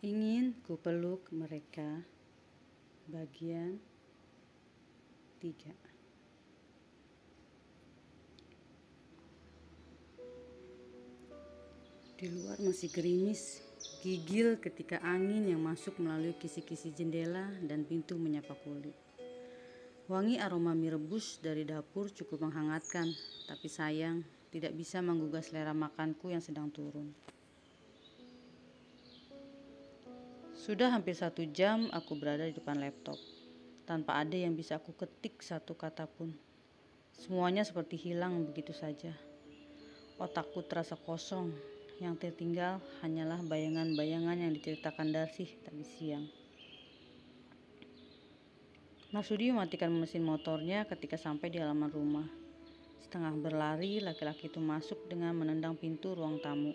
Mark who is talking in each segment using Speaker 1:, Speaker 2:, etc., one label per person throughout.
Speaker 1: Ingin ku peluk mereka. Bagian 3. Di luar masih gerimis, gigil ketika angin yang masuk melalui kisi-kisi jendela dan pintu menyapa kulit. Wangi aroma mie rebus dari dapur cukup menghangatkan, tapi sayang tidak bisa menggugah selera makanku yang sedang turun. Sudah hampir 1 jam aku berada di depan laptop, tanpa ada yang bisa aku ketik satu kata pun. Semuanya seperti hilang begitu saja. Otakku terasa kosong, yang tertinggal hanyalah bayangan-bayangan yang diceritakan Darsi tadi siang. Marsudi mematikan mesin motornya ketika sampai di halaman rumah. Setengah berlari, laki-laki itu masuk dengan menendang pintu ruang tamu,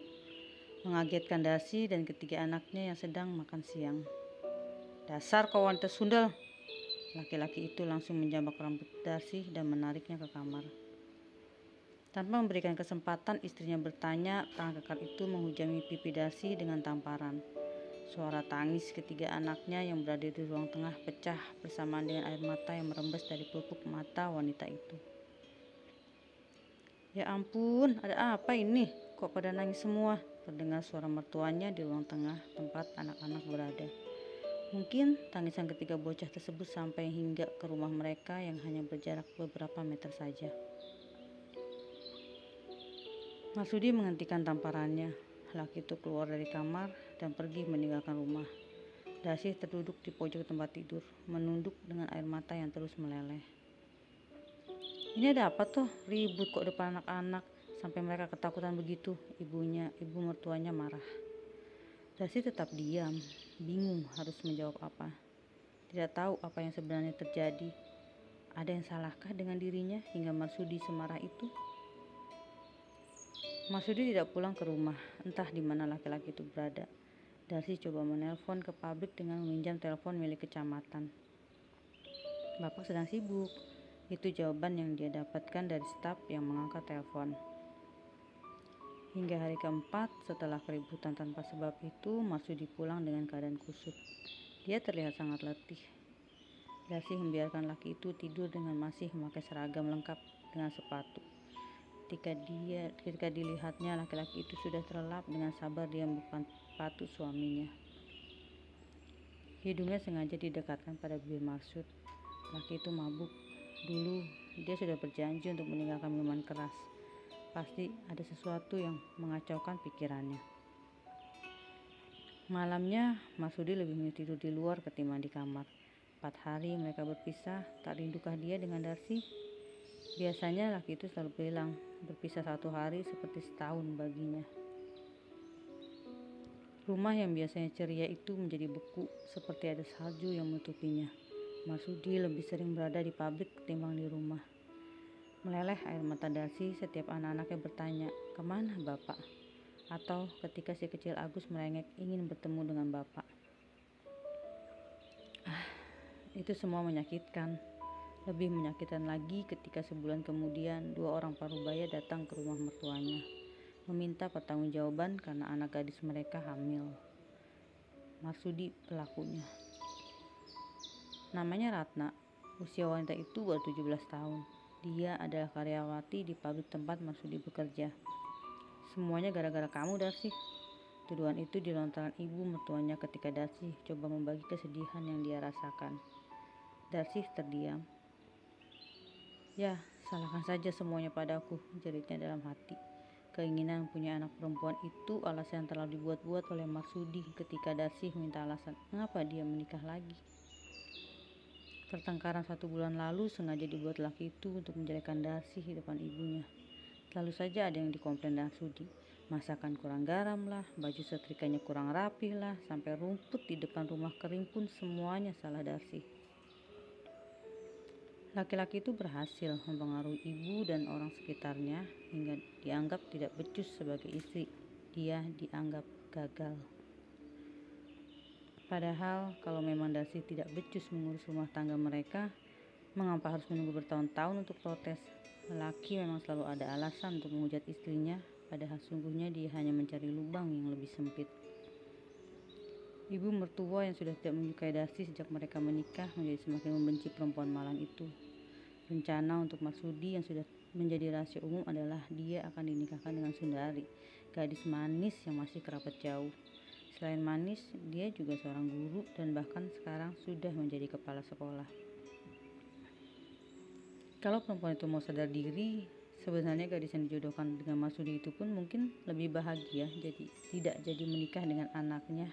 Speaker 1: mengagetkan Darsi dan ketiga anaknya yang sedang makan siang. "Dasar kau wanita sundal!" Laki-laki itu langsung menjambak rambut Darsi dan menariknya ke kamar. Tanpa memberikan kesempatan istrinya bertanya, tangan kekar itu menghujami pipi Darsi dengan tamparan. Suara tangis ketiga anaknya yang berada di ruang tengah pecah bersamaan dengan air mata yang merembes dari pelupuk mata wanita itu. "Ya ampun, ada apa ini? Kok pada nangis semua?" Terdengar suara mertuanya di ruang tengah tempat anak-anak berada. Mungkin tangisan ketiga bocah tersebut sampai hingga ke rumah mereka yang hanya berjarak beberapa meter saja. Marsudi menghentikan tamparannya. Laki itu keluar dari kamar dan pergi meninggalkan rumah. Darsi terduduk di pojok tempat tidur, menunduk dengan air mata yang terus meleleh. "Ini ada apa toh? Ribut kok depan anak-anak sampai mereka ketakutan begitu?" Ibu mertuanya marah. Darsi tetap diam, bingung harus menjawab apa. Tidak tahu apa yang sebenarnya terjadi. Ada yang salahkah dengan dirinya hingga Marsudi semarah itu? Marsudi tidak pulang ke rumah, entah di mana laki-laki itu berada. Darsi coba menelpon ke pabrik dengan meminjam telepon milik kecamatan. "Bapak sedang sibuk." Itu jawaban yang dia dapatkan dari staf yang mengangkat telepon. Hingga hari keempat setelah keributan tanpa sebab itu, Marsudi pulang dengan keadaan kusut. Dia terlihat sangat letih. Darsi membiarkan laki itu tidur dengan masih memakai seragam lengkap dengan sepatu. Ketika dilihatnya, laki-laki itu sudah terlelap dengan sabar dia membuka sepatu suaminya. Hidungnya sengaja didekatkan pada bibir Marsud. Laki itu mabuk. Dulu dia sudah berjanji untuk meninggalkan minuman keras. Pasti ada sesuatu yang mengacaukan pikirannya. Malamnya, Marsudi lebih memilih tidur di luar ketimbang di kamar. 4 hari mereka berpisah, tak rindukah dia dengan Darsi? Biasanya laki itu selalu bilang, berpisah 1 hari seperti setahun baginya. Rumah yang biasanya ceria itu menjadi beku, seperti ada salju yang menutupinya. Marsudi lebih sering berada di pabrik ketimbang di rumah. Meleleh air mata Darsi setiap anak-anaknya bertanya, "Kemana Bapak?" Atau ketika si kecil Agus merengek ingin bertemu dengan Bapak. Itu semua menyakitkan. Lebih menyakitkan lagi ketika sebulan kemudian 2 orang parubaya datang ke rumah mertuanya, meminta pertanggungjawaban karena anak gadis mereka hamil. Marsudi pelakunya. Namanya Ratna. Usia wanita itu baru 17 tahun. Dia adalah karyawati di pabrik tempat Marsudi bekerja. "Semuanya gara-gara kamu, Darsi." Tuduhan itu dilontarkan ibu mertuanya ketika Darsi coba membagi kesedihan yang dia rasakan. Darsi terdiam. "Ya, salahkan saja semuanya padaku," jeritnya dalam hati. Keinginan punya anak perempuan itu alasan yang terlalu dibuat-buat oleh Marsudi ketika Darsi meminta alasan mengapa dia menikah lagi. Pertengkaran 1 bulan lalu sengaja dibuat laki itu untuk menjelekkan Darsi di depan ibunya. Lalu saja ada yang dikomplain Marsudi. Masakan kurang garam lah, baju setrikanya kurang rapih lah, sampai rumput di depan rumah kering pun semuanya salah Darsi. Laki-laki itu berhasil mempengaruhi ibu dan orang sekitarnya hingga dianggap tidak becus sebagai istri. Dia dianggap gagal. Padahal kalau memang Darsi tidak becus mengurus rumah tangga mereka, mengapa harus menunggu bertahun-tahun untuk protes? Lelaki memang selalu ada alasan untuk menghujat istrinya, padahal sungguhnya dia hanya mencari lubang yang lebih sempit. Ibu mertua yang sudah tidak menyukai Darsi sejak mereka menikah menjadi semakin membenci perempuan malang itu. Rencana untuk Marsudi yang sudah menjadi rahasia umum adalah dia akan dinikahkan dengan Sundari, gadis manis yang masih kerabat jauh. Selain manis, dia juga seorang guru dan bahkan sekarang sudah menjadi kepala sekolah. Kalau perempuan itu mau sadar diri, sebenarnya gadis yang dijodohkan dengan Marsudi itu pun mungkin lebih bahagia tidak jadi menikah dengan anaknya.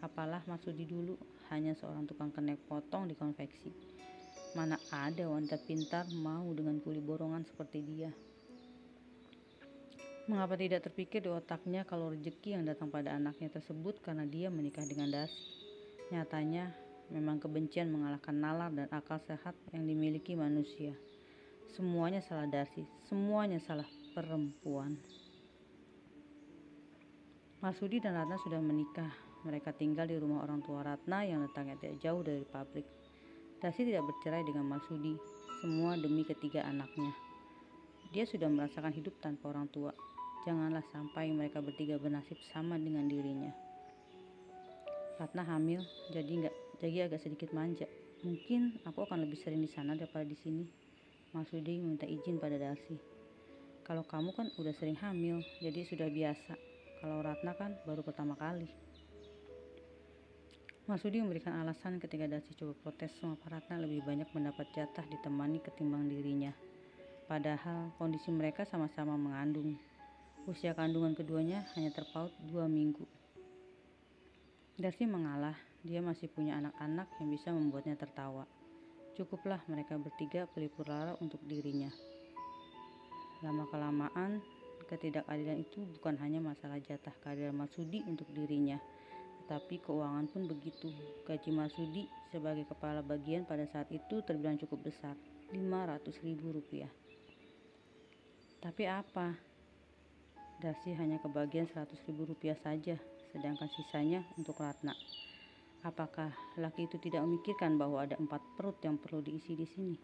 Speaker 1: Apalah Marsudi dulu hanya seorang tukang kenek potong di konveksi. Mana ada wanita pintar mau dengan kuli borongan seperti dia. Mengapa tidak terpikir di otaknya kalau rezeki yang datang pada anaknya tersebut karena dia menikah dengan Darsi? Nyatanya memang kebencian mengalahkan nalar dan akal sehat yang dimiliki manusia. Semuanya salah Darsi, semuanya salah perempuan. Marsudi dan Ratna sudah menikah. Mereka tinggal di rumah orang tua Ratna yang letaknya tidak jauh dari pabrik. Darsi tidak bercerai dengan Marsudi, semua demi ketiga anaknya. Dia sudah merasakan hidup tanpa orang tua. Janganlah sampai mereka bertiga bernasib sama dengan dirinya. Ratna hamil, jadi agak sedikit manja. Mungkin aku akan lebih sering di sana daripada di sini. Marsudi meminta izin pada Darsi. Kalau kamu kan udah sering hamil, jadi sudah biasa. Kalau Ratna kan baru pertama kali. Marsudi memberikan alasan ketika Darsi coba protes mengapa Ratna lebih banyak mendapat jatah ditemani ketimbang dirinya. Padahal kondisi mereka sama-sama mengandung. Usia kandungan keduanya hanya terpaut 2 minggu. Darsi mengalah, dia masih punya anak-anak yang bisa membuatnya tertawa. Cukuplah mereka bertiga pelipur lara untuk dirinya. Lama-kelamaan, ketidakadilan itu bukan hanya masalah jatah kehadiran Marsudi untuk dirinya, tetapi keuangan pun begitu. Gaji Marsudi sebagai kepala bagian pada saat itu terbilang cukup besar, Rp500.000. Tapi apa? Darsi hanya kebagian Rp100.000 saja, sedangkan sisanya untuk Ratna. Apakah laki itu tidak memikirkan bahwa ada 4 perut yang perlu diisi di sini,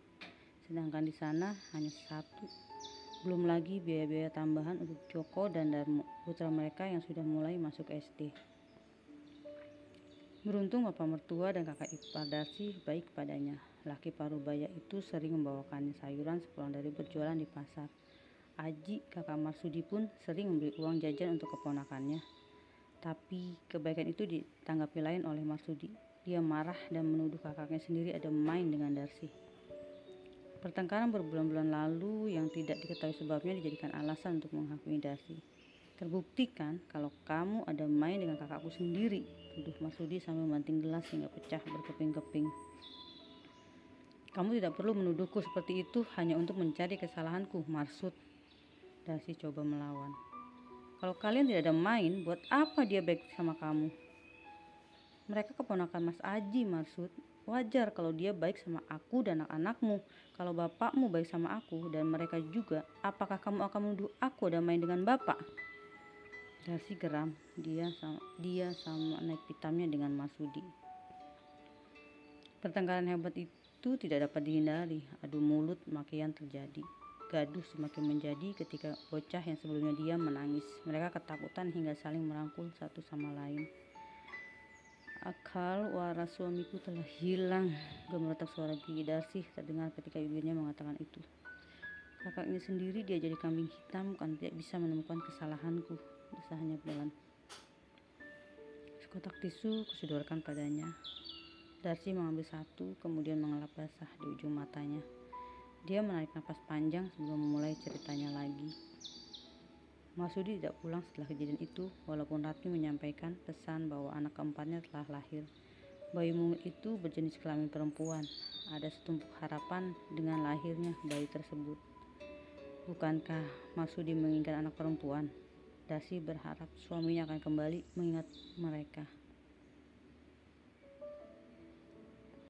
Speaker 1: sedangkan di sana hanya 1? Belum lagi biaya-biaya tambahan untuk Joko dan Darmo, putra mereka yang sudah mulai masuk SD. Beruntung bapak mertua dan kakak ipar Darsi baik padanya. Laki parubaya itu sering membawakannya sayuran sepulang dari berjualan di pasar. Aji, kakak Marsudi pun sering memberi uang jajan untuk keponakannya. Tapi kebaikan itu ditanggapi lain oleh Marsudi. Dia marah dan menuduh kakaknya sendiri ada main dengan Darsi. Pertengkaran berbulan-bulan lalu yang tidak diketahui sebabnya dijadikan alasan untuk menghakimi Darsi. Terbuktikan kalau kamu ada main dengan kakakku sendiri, tuduh Marsudi sambil membanting gelas hingga pecah berkeping-keping. Kamu tidak perlu menuduhku seperti itu hanya untuk mencari kesalahanku, Marsud. Darsi coba melawan. Kalau kalian tidak ada main, buat apa dia baik sama kamu? Mereka keponakan Mas Aji, Marsud. Wajar kalau dia baik sama aku dan anak-anakmu. Kalau bapakmu baik sama aku dan mereka juga, apakah kamu akan menuduh aku ada main dengan bapak? Darsi geram. Dia sama naik pitamnya dengan Marsudi. Pertengkaran hebat itu tidak dapat dihindari. Adu mulut makian terjadi. Gaduh semakin menjadi ketika bocah yang sebelumnya diam menangis. Mereka ketakutan hingga saling merangkul satu sama lain. Akal waras suamiku telah hilang, gemeretak suara gigi Darsi terdengar ketika bibirnya mengatakan itu. Kakaknya sendiri dia jadi kambing hitam kan tidak bisa menemukan kesalahanku, desahnya pelan. Sekotak tisu kusodorkan padanya. Darsi mengambil satu, kemudian mengelap basah di ujung matanya. Dia menarik napas panjang sebelum memulai ceritanya lagi. Marsudi tidak pulang setelah kejadian itu, walaupun Ratmi menyampaikan pesan bahwa anak keempatnya telah lahir. Bayi mungil itu berjenis kelamin perempuan. Ada setumpuk harapan dengan lahirnya bayi tersebut. Bukankah Marsudi menginginkan anak perempuan? Darsi berharap suaminya akan kembali mengingat mereka.